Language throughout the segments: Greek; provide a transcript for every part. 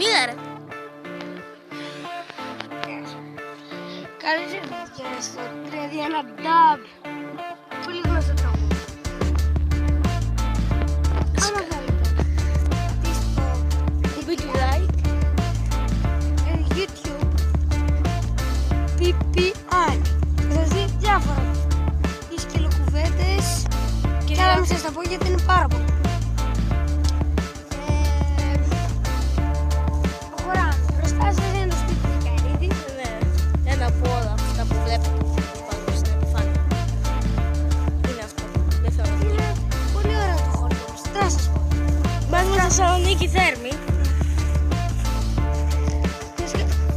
Μίλα ρε. Καλώς ήρθατε στο 3-2-1 Dub. Πολύ γνωστό τραγούδι. Άμα θέλετε, πατήστε το like. YouTube PPI. Θα σας δει διάφορα σκυλοκουβέντες και άλλα μην σας τα πω γιατί είναι πάρα πολλά. Προχωράμε. Μπροστά σας είναι το σπίτι του Καρύδη. Ναι, ένα από όλα αυτά που βλέπετε πάνω στην επιφάνεια. Είναι αυτό. Δεν θέλω να Είναι πολύ ωραίο το χωριό μας. Τι να σας πω. Μένουμε στη Θεσσαλονίκη Θέρμη.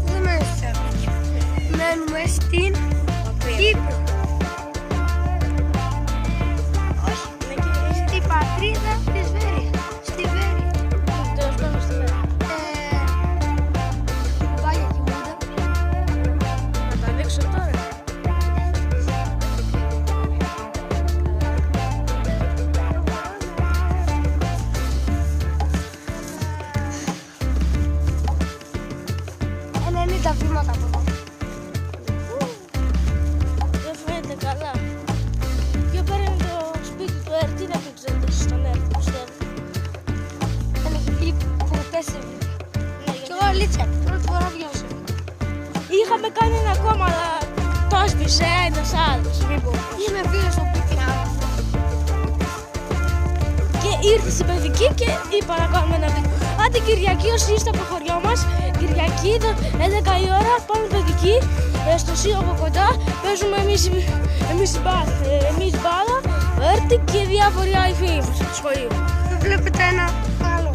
Δεν μένουμε στη Θεσσαλονίκη. Μένουμε στην Κύπρο. Όχι, στην πατρίδα της Βέρειας. Στη Βέρεια. Τέλος πάντων στη μέρα. Κουμπάγια κοιμούνται. Να τα ανοίξω τώρα. Τα βήματα από εδώ. Δεν φαίνεται καλά. Πιο πέρα είναι το σπίτι του ΕΡΤ, τι να το ξέρετε στον ΕΡΤ, πιστεύω. Δεν έχει βγει ποτέ σε βίντεο. Κι εγώ αλήθεια, πρώτη φορά βγαίνω σε βίντεο. Είχαμε κάνει ένα ακόμα, αλλά το έσπισε ένας άλλος. Είμαι φίλος στο PPI. Και ήρθε στην παιδική και είπα να κάνουμε ένα βίντεο. Άντε Κυριακή, όσοι είστε από το χωριό μας, Κυριακή, 11 η ώρα, πάμε παιδική, στο σύλλογο κοντά, παίζουμε εμείς μπάλα, έρτη και διάφοροι άλλοι φίλοι μας στο σχολείο. Βλέπετε ένα άλλο.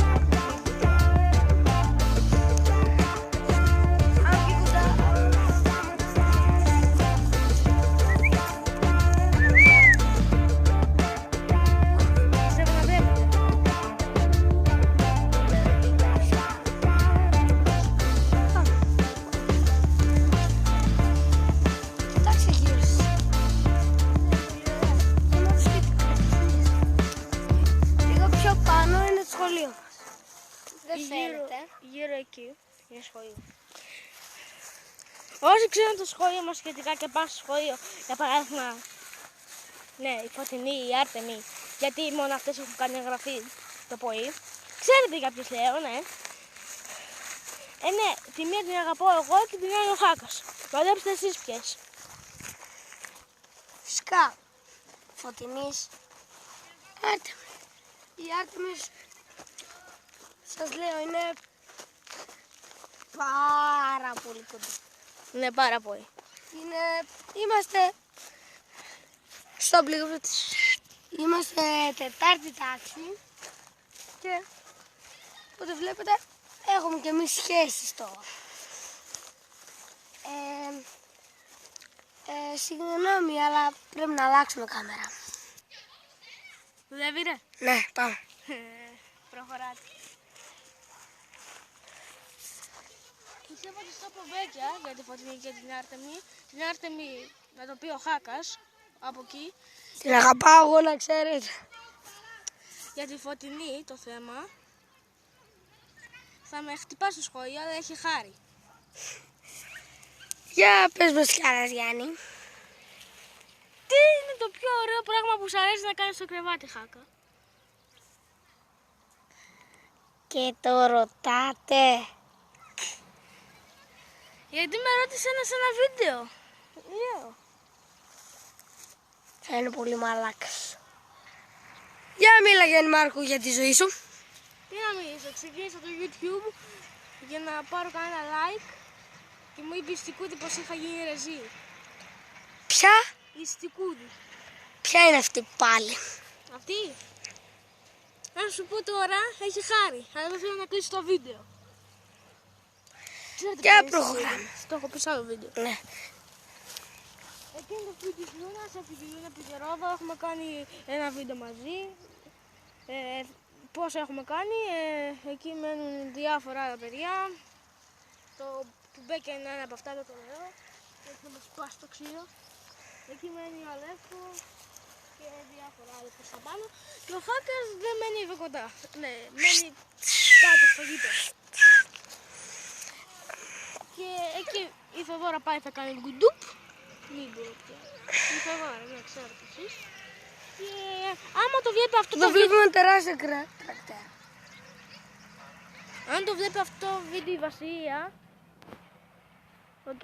Γύρω εκεί είναι σχολείο. Όσοι ξέρουν το σχολείο μας σχετικά και πάνε στο σχολείο, για παράδειγμα, ναι, η Φωτεινή, η Άρτεμη, γιατί μόνο αυτές έχουν κάνει εγγραφή το πρωί. Ξέρετε για ποιους λέω, ναι. Ναι, τη μία την αγαπώ εγώ και την άλλη ο Χάκας. Μαντέψτε εσείς ποιες. Φυσικά, Φωτεινής, Άρτεμη. Η Άρτεμις, σας λέω, είναι πάρα πολύ κοντά. Ναι, πάρα πολύ. Είμαστε στο πλήγο της. Είμαστε τετάρτη τάξη και ό,τι βλέπετε έχουμε και εμείς σχέσεις τώρα. Συγγνώμη, αλλά πρέπει να αλλάξουμε κάμερα. Δουλεύει ρε. Ναι, πάμε. Προχωράτε. Πιστεύω ότι στο Πομπέκια για τη Φωτεινή και την Άρτεμη. Την Άρτεμη να το πει ο Χάκας από εκεί. Την αγαπάω εγώ να ξέρετε. Για τη Φωτεινή το θέμα θα με χτυπά στο σχολείο, αλλά έχει χάρη. Για πες μας κι άλλας, Γιάννη. Τι είναι το πιο ωραίο πράγμα που σου αρέσει να κάνεις στο κρεβάτι, Χάκα? Και το ρωτάτε. Γιατί με ρώτησε σε ένα βίντεο. Λέω. Θα είναι πολύ μαλάκας. Για μίλα, Γιάννη Μάρκου, για τη ζωή σου. Τι να μιλήσω, ξεκίνησα το YouTube για να πάρω κανένα like και μου είπε η Στικούδη πως είχα γίνει ρεζί. Ποια? Η Στικούδη. Ποια είναι αυτή πάλι? Αυτή. Να σου πω τώρα, έχει χάρη, αλλά δεν θέλω να κλείσει το βίντεο. Για προχωράμε. Το έχω πει σε άλλο βίντεο. Ναι. Εκεί είναι το σπίτι της Λούνας, από τη Λούνα Πιτερόβα, έχουμε κάνει ένα βίντεο μαζί. Πώς έχουμε κάνει, εκεί μένουν διάφορα άλλα παιδιά. Το Πομπέκια είναι ένα από αυτά, δεν το λέω. Έχει να μας σπάσει το ξύλο. Εκεί μένει ο Αλέφκο και διάφορα άλλα προς τα πάνω. Και ο Χάκας δεν μένει εδώ κοντά. Ναι, μένει κάτω στο γήπεδο. Και εκεί η Θοδώρα πάει θα κάνει γκουντουπ. Μην μπορείτε. Η Θοδώρα, ναι, ξέρετε εσείς. Και άμα το βλέπει αυτό Εδώ το βίντεο... βλέπουμε τεράστιο τρακτέρ. Αν το βλέπει αυτό το βίντεο η Βασιλεία... Οκ,